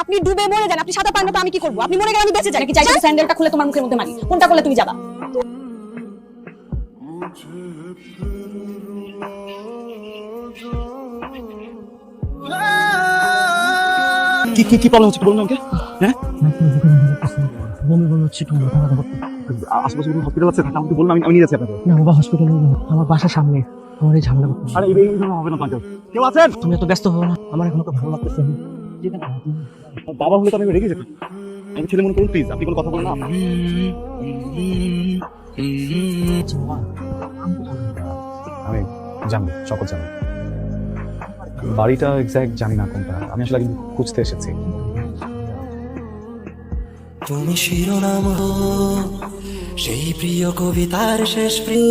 আপনি ডুবে মরে যান, আপনি সাঁতার পারেন না তো আমি কি করবো? আপনি মরে গেলে আমি বেঁচে যাই নাকি? চাইলে স্যান্ডেলটা খুলে তোমার মুখের মধ্যে মারি, কোনটা করলে তুমি যাবা? কি কি কি প্রবলেম হচ্ছে বলুন আমাকে। হ্যাঁ বমি বমি হচ্ছে, একটু মাথা ব্যথা করতে। আশেপাশে কোনো হসপিটাল আছে? আমাকে বলুন, আমি নিয়ে যাচ্ছি আপনাকে। না বাবা, হসপিটালে আমার বাসার সামনে, আমার এই ঝামেলা করতে। আরে এই হবে না পাঞ্জাব, কেউ আছেন? তুমি এত ব্যস্ত হও না, আমার এখন তো ভালো লাগতেছে না। যেতে পারো তুমি? বাবা হলে তো আমি রেগে যেতাম। আমি ছেলে মনে করুন, প্লিজ আপনি কোনো কথা বলেন না। আমি জানি, সকল জানি। বাড়িটা এক্সাক্ট জানি না কোনটা, আমি আসলে কিন্তু খুঁজতে এসেছি। তুমি শিরোনাম হো সেই প্রিয় কবিতার শেষ প্রিয়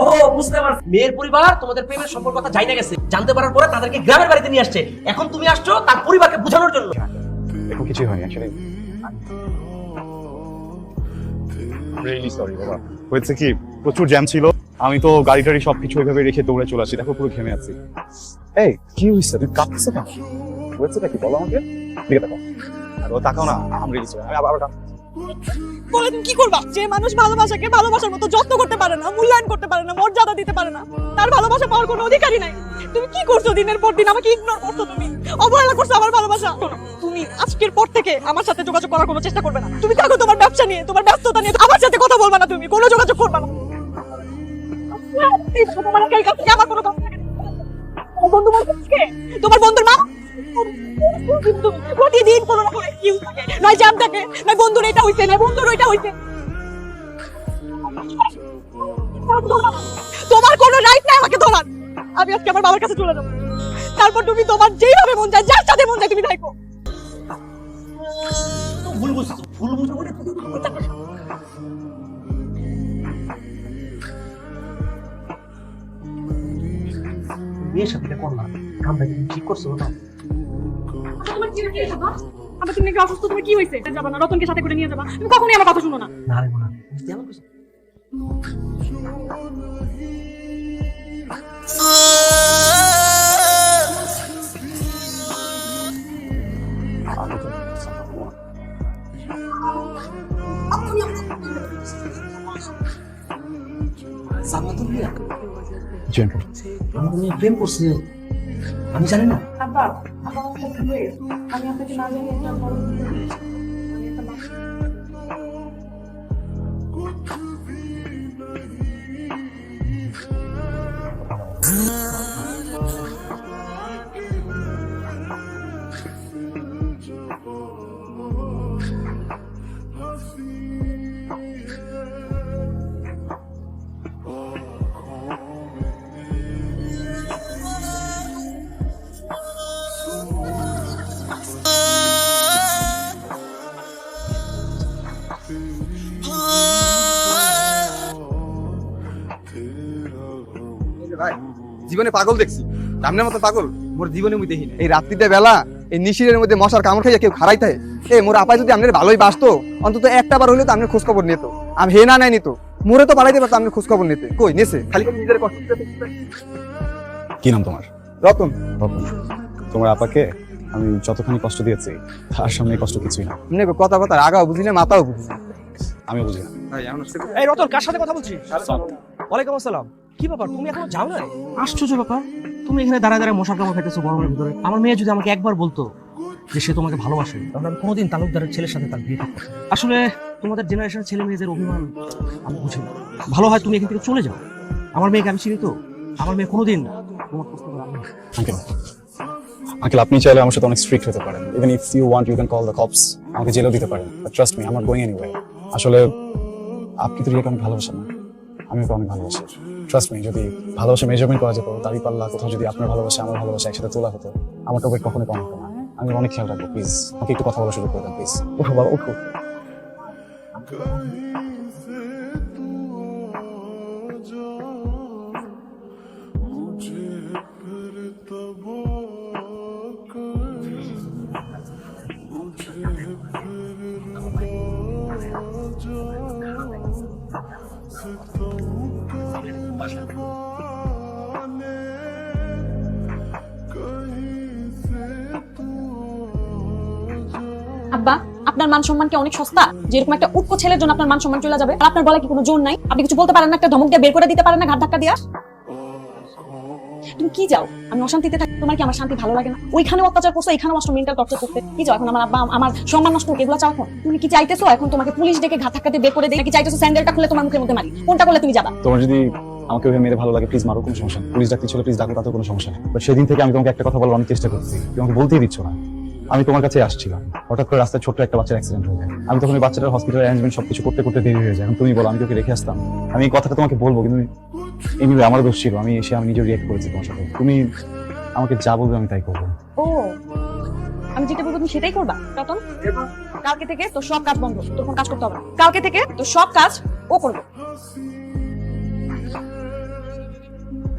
ও বুঝতে পারছি, মেয়ের পরিবার তোমাদের প্রেমের সম্পর্ক কথা জানা গেছে, জানতে পারার পরে তাদেরকে গ্রামের বাড়িতে নিয়ে আসছে। এখন তুমি আসছো তার পরিবারকে বোঝানোর জন্য। এখন কিছুই হয়নি অ্যাকচুয়ালি। রিয়েলি সরি বাবা। হয়েছে কি, প্রচুর জ্যাম ছিল, আমি তো গাড়ি টাড়ি সবকিছু ওইভাবে রেখে দৌড়ে চলে আসি, দেখো পুরো ঘেমে আছি। এই কি হয়েছে, তুমি কাঁদছো কেন? হয়েছেটা কি বলো আমাকে। দিকে তাকাও, আর ও তাকাও না, আমি রিয়েলি সরি। আমি আবার বলে তুমি কি করবা? যে মানুষ ভালোবাসাকে ভালোবাসার মতো যত্ন করতে পারে না, মূল্যায়ন করতে পারে না, মর্যাদা দিতে পারে না, তার ভালোবাসা পাওয়ার কোনো অধিকারই নাই। তুমি কি করছো? দিনের পর দিন আমাকে ইগনোর করছো, তুমি অবহেলা করছো আমার ভালোবাসা। তুমি আজকের পর থেকে আমার সাথে যোগাযোগ করার কোনো চেষ্টা করবে না। তুমি থাকো তোমার ব্যবসা নিয়ে, তোমার ব্যস্ততা নিয়ে, আমার সাথে কথা বলবা না, তুমি কোনো যোগাযোগ করবে না। তোমার কাছে আমার কোনো কথা থাকে না। তোমার বন্ধু বলছে, তোমার বন্ধুর মা প্রতিদিন কোনো না কোনো এক্সকিউজ থাকে, নয় জ্যাম থাকে, নয় বন্ধুর এটা হইছে, নয় বন্ধুর ওইটা হইছে। তোমার কোনো রাইট নাই আমাকে ধরার। আমি আজকে আমার বাবার কাছে চলে যাবো, তারপর তুমি তোমার যেইভাবে মন যায়, যার সাথে মন যায় তুমি থাকো। ভুল বুঝছো, ভুল বুঝো বলে মেয়ের সাথে এটা করলাম, কামটা কি ঠিক করছো না? তোমার কি হয়েছে? আমার তুমি কি অসুস্থ? তুমি কি হয়েছে? যাবা না? রতনকে সাথে করে নিয়ে যাবা? তুমি কখনোই আমার কথা শুনো না। না রে বোনা, যেমন কিছু জান্নাতুল মিয়া জয়েন আমার মেয়ে প্রেম করছে, আমি জানি না। আব্বা, আমার সাথে আমি আপনাকে না জানি একটা বড় ভাই জীবনে পাগল দেখছি, সামনের মতো পাগল মোর জীবনে মুই দেখি না। এই রাত্রিটা বেলা এই নিশিরের মধ্যে মশার কামড় খাইয়া কেউ খারাই থাকে। এই মোর আপাই যদি আপনার ভালোই বাসতো, অন্তত একটা বার হইলে তো আপনার খোঁজ খবর নিত। আমি হে না নাই নিত, মোরে তো পালাইতে পারতো আপনার খোঁজ খবর নিতে। কই নেছে খালি করে নিজের কষ্ট দিতে। কি নাম তোমার? রতন। রতন। তোমার আপাকে আমি যতখানি কষ্ট দিয়েছি তার সামনে এই কষ্ট কিছুই না। এমনি কথা কথা আগাও বুঝি না, মাথাও বুঝি না। আমি বুঝি না। এই রতন, কার সাথে কথা বলছিস? ওয়ালাইকুম আসসালাম। কি ব্যাপার, তুমি এখনো যাও না? আশ্চর্য ব্যাপার, তুমি এখানে দাঁড়ায় দাঁড়ায় মশার কামড় খাইতেছো গরমের ভিতরে। আমার মেয়ে যদি আমাকে একবার বলতো যে সে তোমাকে ভালোবাসে, তাহলে আমি কোনোদিন তালুকদারের ছেলের সাথে তার বিয়ে করতাম। আসলে তোমাদের জেনারেশনের ছেলে মেয়েদের অভিমান আমি বুঝি না। ভালো হয় তুমি এখান থেকে চলে যাও। আমার মেয়েকে আমি চিনি তো, আমার মেয়ে কোনোদিন তোমার প্রশ্ন করে আমি। আঙ্কেল, আঙ্কেল আপনি চাইলে আমার সাথে অনেক স্ট্রিক্ট হতে পারেন। Even if you want you can call the cops, আমাকে জেলেও দিতে পারেন। But trust me, I am not going anywhere. আসলে আপনি তো রিয়াকে অনেক ভালোবাসেন না, আমি ওকে অনেক ভালোবাসি। ট্রাস্ট মি, যদি ভালোবাসা মেজারমেন্ট করা যেত, দাড়ি পাল্লা কোথাও যদি আপনার ভালোবাসা আমার ভালোবাসা একসাথে তোলা হতো, আমার তো ওয়েট কখনোই কম হতো না। আমি অনেক খেয়াল রাখবো, প্লিজ আমাকে একটু কথা বলা শুরু করে দেন প্লিজ। উঠো বাবা, উঠো। আপনার মান সম্মান কি অনেক সস্তা? যেরকম একটা উটকো ছেলের জন্য আপনার মান সম্মান চলে যাবে? আর আপনার বলা কি কোনো জোর নাই? আপনি কিছু বলতে পারেন না? একটা ধমক দিয়ে বের করে দিতে পারেন না ঘাট ধাক্কা দিয়া? তুমি কি যাও? আমি অশান্তিতে থাকি, তোমার কি আমার শান্তি ভালো লাগে না? ওইখানেও অত্যাচার করছো, এখানেও নষ্ট মেন্টাল টর্চার করতে কি যাও? এখন আমার আব্বা আমার সম্মান নষ্ট হোক, এগুলো চাও? এখন তুমি কি চাইতেছো এখন তোমাকে পুলিশ ডেকে ঘাট ধাক্কা দিয়ে বের করে দেয়, নাকি চাইতেছো স্যান্ডেলটা খুলে তোমার মুখের মধ্যে মারি? কোনটা করলে তুমি যাবা? তোমার যদি আমাকে ওইভাবে মেরে ভালো লাগে প্লিজ মারো, কোনো সমস্যা নেই। পুলিশ ডাকতে ছিল প্লিজ ডাকো, তাতে কোনো সমস্যা নেই। বাট সেদিন থেকে আমি তোমাকে একটা কথা বলার অনেক চেষ্টা করছি, তুমি আমাকে বলতেই দিচ্ছ না। আমি তোমার কাছে আসছিলাম, হঠাৎ করে রাস্তায় ছোট্ট একটা বাচ্চার অ্যাক্সিডেন্ট হয়ে যায়। আমি তখন ওই বাচ্চাটার হসপিটাল অ্যারেঞ্জমেন্ট সবকিছু করতে করতে দেরি হয়ে যায়। এখন তুমি বলো আমি কি ওকে রেখে আসতাম? আমি এই কথাটা তোমাকে বলবো, কিন্তু এনিওয়ে আমার দোষ ছিল, আমি নিজে রিয়েক্ট করেছি তোমার সাথে। তুমি আমাকে যা বলবে আমি তাই করবো। ও, আমি যেটা বলবো তুমি সেটাই করবা রতন? কালকে থেকে তোর সব কাজ বন্ধ, তোর কোনো কাজ করতে হবে না। কালকে থেকে তোর সব কাজ ও করবে।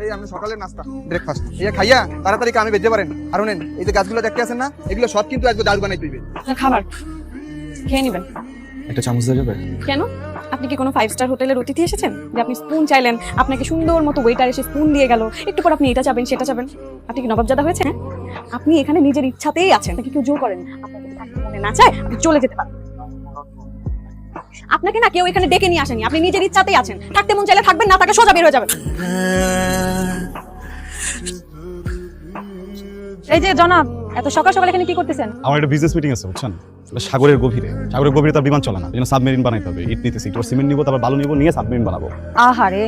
এই আমি সকালের নাস্তা ব্রেকফাস্ট এই খাইয়া তাড়াতাড়ি কামে বেজে পারেন। আর নেন এই যে গাছগুলো দেখতে আছেন না, এগুলো সব কিন্তু একবার দারু বানাই তুইবে। খাবার খেয়ে নিবেন। একটা চামচ দেওয়া যাবে? কেন? আপনি কি কোনো 5 স্টার হোটেলের অতিথি এসেছেন যে আপনি স্পুন চাইলেন, আপনাকে সুন্দর মতো ওয়েটার এসে স্পুন দিয়ে গেল, একটু পর আপনি এটা চাবেন সেটা চাবেন? আপনি কি নবাবজাদা হয়েছে? আপনি এখানে নিজের ইচ্ছাতেই আছেন, তাকে কেউ জোর করেন। আপনাকে যদি থাকতে মনে না চায় আপনি চলে যেতে পারেন। আপনাকে না কেউ এখানে ডেকে নিয়ে আসেনি, আপনি নিজের ইচ্ছাতেই আছেন। থাকতে মন চাইলে থাকবেন, না তাকে সোজা বের হয়ে যাবেন। এই যে জনাব, এত সকাল সকাল এখানে কি করতেছেন? আমার একটা বিজনেস মিটিং আছে বুঝছেন, সাগরের গভীরে তার বিমান চলে না, এই জন্য সাবমেরিন বানাইতে হবে। ইট নিতেছি, একটু সিমেন্ট নিবো, তারপর বালু নিবো, নিয়ে সাবমেরিন বানাবো। আহারে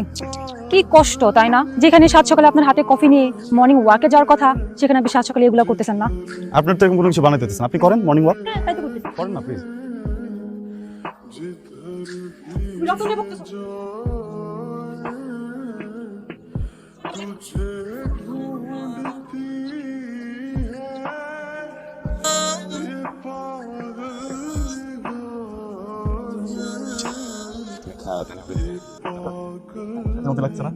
কি কষ্ট, তাই না? যেখানে সাত সকালে আপনার হাতে কফি নিয়ে মর্নিং ওয়াকে যাওয়ার কথা, সেখানে আপনি সাত সকালে এগুলো করতেছেন না। আপনার তো এরকম কোনো কিছু বানাইতে দিতেছেন, আপনি করেন মর্নিং ওয়াক তাই তো করতেছি। করেন না প্লিজ। রতনে বকতেছো। মতো লাগছে না?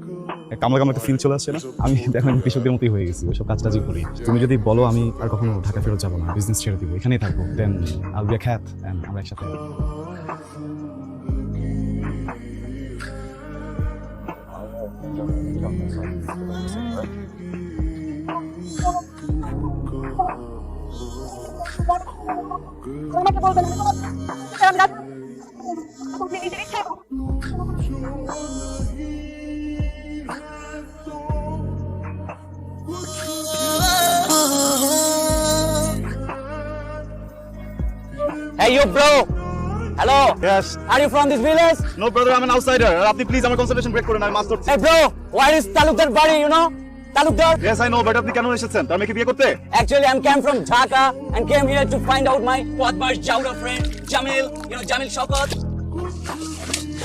কামলা কামলা একটা ফিল চলে আসছে না? আমি দেখেন কৃষকদের মতোই হয়ে গেছি, ওইসব কাজ টাজই করি। তুমি যদি বলো আমি আর কখনো ঢাকা ফেরত যাবো না, বিজনেস ছেড়ে দিব, এখানেই থাকবো, দেন আল বি আ খ্যাত এন্ড আমরা একসাথে। আমাকে বলবেন না, আমি রাত আপনি নিজের ইচ্ছায় করুন। Hey, you bro. Hello. Yes. Are you from this village? No brother, I'm an outsider. আপনি প্লিজ আমার কনসেন্ট্রেশন ব্রেক করেন, আমি master. Hey, bro. Where is Talukdar body? You know, Talukdar. Yes, I know, but আপনি কেন এসেছেন? তার মেয়েকে বিয়ে করতে? Actually, I'm came from Dhaka and came here to find out my Podmar's Jawda friend Jamil. You know Jamil Shaukat.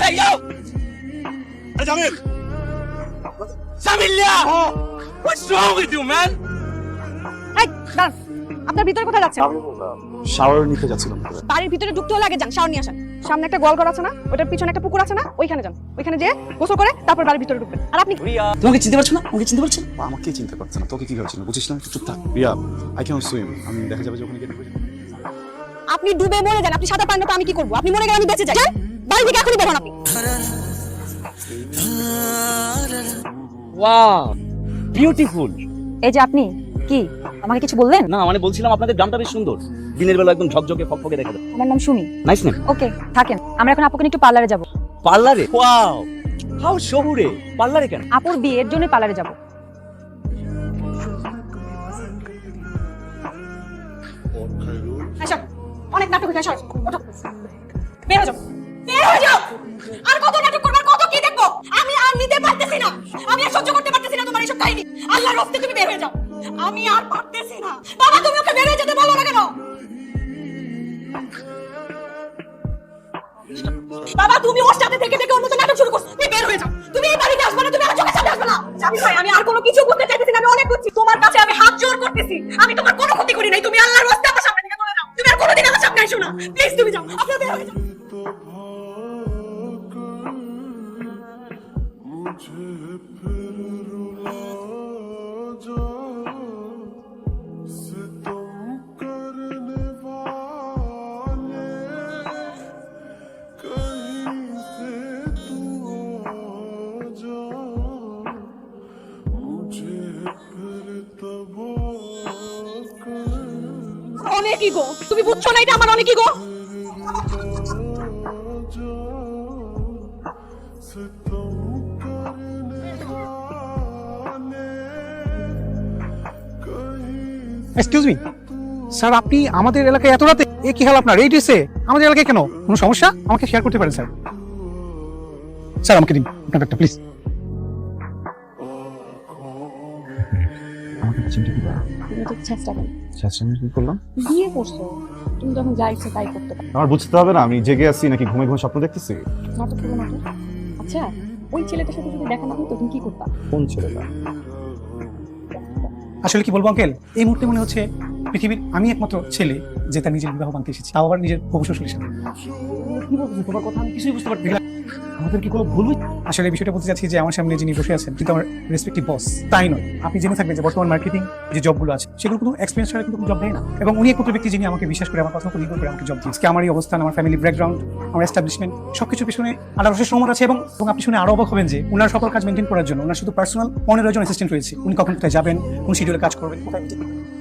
Hey, yo. আরে Jamil, Jamil, yeah. What's wrong with you, man? এই দাঁড়ান, আপনার ভিতরে কোথায় যাচ্ছেন? শাওয়ার নিতে যাচ্ছিলাম। বাড়ির ভিতরে ঢুকতে হলে আগে যান, শাওয়ার নিয়ে আসেন। সামনে একটা গোয়ালঘর আছে না, ওটার পিছনে একটা পুকুর আছে না, ওইখানে যান। ওইখানে যেয়ে গোসল করে তারপর বাড়ির ভিতরে ঢুকবেন। আর আপনি Ria. তোমাকে চিনতে পারছো না? আমাকে চিনতে পারছো না? আমাকে চিনতে পারছে না, তোকে কি ভাবছিস না, বুঝিস না? একটু চুপ থাক রিয়া, আই ক্যান সুইম। আমি দেখা যাবে যে ওখানে গিয়ে ডুবে যাবো। আপনি ডুবে মরে যান, আপনি সাঁতার পারেন না তো আমি কি করবো? আপনি মরে গেলে আমি বেঁচে যাই। যান, বাড়ি থেকে এখনই বের হন আপনি। Wow. Beautiful. এই যে আপনি কি আমাকে কিছু বললেন? না মানে বলছিলাম আপনাদের গ্রামটা বেশ সুন্দর, দিনের বেলা একদম ঝকঝকে ফকফকে দেখা যায়। আমার নাম সুমি। Nice name. ওকে, থাকেন। আমরা এখন আপুকে নিয়ে একটু পার্লারে যাব। পার্লারে? ওয়াও, হাউ শহুরে। পার্লারে কেন? আপুর বিয়ের জন্য পার্লারে যাব। আসো, অনেক নাটক হয়েছে, আসো, ওঠো। বের হয়ে যাও, বের হয়ে যাও। আর কত নাটক করবার, কত কি দেখবো? আমি আর নিতে পারতেছি না, আমি আর সহ্য করতে পারতেছি না তোমার এইসব কাহিনী। আল্লাহর রাস্তায় তুমি বের হয়ে যাও, আমি আর পারতেছি না। বাবা তুমি ওকে বের হয়ে যেতে বলো না কেন? বাবা তুমি ওর সাথে থেকে থেকে অন্য নাটক শুরু করছো, তুমি বের হয়ে যাও। তুমি এই বাড়িতে আসবে না, তুমি আমার চোখের সামনে আসবে না। জানি ভাই আমি আর কোনো কিছু করতে চাইতেছি না, আমি অনেক করছি তোমার কাছে, আমি হাত জোর করতেছি। আমি তোমার কোনো ক্ষতি করি নাই, তুমি আল্লাহর রাস্তায় আমার সামনে থেকে চলে যাও। তুমি আর কোনোদিন আমার সামনে আসো না, প্লিজ তুমি যাও, আপনারা বের হয়ে যাও। অনেক ইগো, তুমি বুঝছো না এটা আমার অনেক ইগো? এক্সকিউজ মি স্যার, আপনি আমাদের এলাকায় এত রাতে এ কি হাল আপনার? এই ড্রেসে আমাদের এলাকায় কেন? কোনো সমস্যা? আমাকে শেয়ার করতে পারেন স্যার। স্যার আমাকে দিন আপনার ব্যাগটা প্লিজ। আমাকে চিন্তা কি তুমি তো চেষ্টা করো, কি করলাম? বিয়ে করছো, তুমি যখন যা ইচ্ছে তাই করতে পারো। আমার বুঝতে হবে না আমি জেগে আছি নাকি ঘুমে ঘুমে স্বপ্ন দেখতেছি? নাটক করো নাটক। আচ্ছা, ওই ছেলেটার সাথে যদি দেখা না হতো তুমি কি করতা? কোন ছেলেটা? আসলে কি বলবো আঙ্কেল, এই মুহূর্তে মনে হচ্ছে পৃথিবীর আমি একমাত্র ছেলে যে তার নিজের বিবাহ বানতে এসেছি, তাও আবার নিজের হবু শ্বশুরের সাথে। কি বলছো তোমার কথা আমি কিছুই বুঝতে পারছি না। আমাদের কি কোনো ভুল হয়েছে? আসলে এই বিষয়টা বলতে চাচ্ছি যে আমার সামনে যিনি বসে আছেন কিন্তু আমার রেসপেক্টিভ বস তাই নয়। আপনি জেনে থাকবেন যে বর্তমান মার্কেটিং যে জবগুলো আছে সেগুলো কোনো এক্সপিরিয়েন্স ছাড়া কিন্তু জব দেয় না, এবং উনি একমাত্র ব্যক্তি যিনি আমাকে বিশ্বাস করে আমার কথা উপর নির্ভর করে আমাকে জব দিয়েছে। আমার এই অবস্থান, আমার ফ্যামিলি ব্যাকগ্রাউন্ড, আমার এস্টাবলিশমেন্ট সবকিছুর পিছনে 18 বছরের সময় আছে। এবং আপনি শুনে আরো অবাক হবেন যে ওনার সকল কাজ মেনটেন করার জন্য ওনার শুধু পার্সোনাল 15 জন অ্যাসিস্ট্যান্ট রয়েছে। উনি কখন কোথায় যাবেন, কোন শিডিউলে কাজ করবেন, কোথায়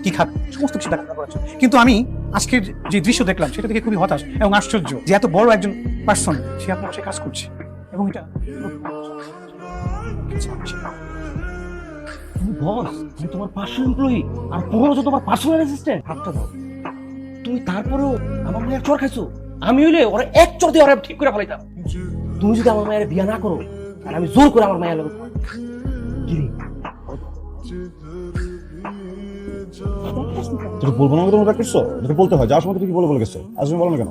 কি খাবেন, সমস্ত কিছু দেখা করার জন্য। কিন্তু আমি আজকের যে দৃশ্য দেখলাম সেটা দেখে খুবই হতাশ এবং আশ্চর্য যে এত বড় একজন পার্সন সে আপনার পাশে কাজ করছে, এবং এটা তুমি বস, আমি তোমার পার্সোনাল এমপ্লয়ি আর পুরো হচ্ছে তোমার পার্সোনাল অ্যাসিস্ট্যান্ট। হাতটা দাও। তুমি তারপরেও আমার মায়ের চর খাইছো। আমি হইলে ওরা এক চর দিয়ে ওরা ঠিক করে ফেলাইতাম। তুমি যদি আমার মায়ের বিয়ে না করো আর আমি জোর করে আমার মায়ের লোক তুমি বলবো না তোমার ব্যাগ করছো? বলতে হয় যাওয়ার সময় তুমি কি বলে গেছো? আজ তুমি বলো না কেন?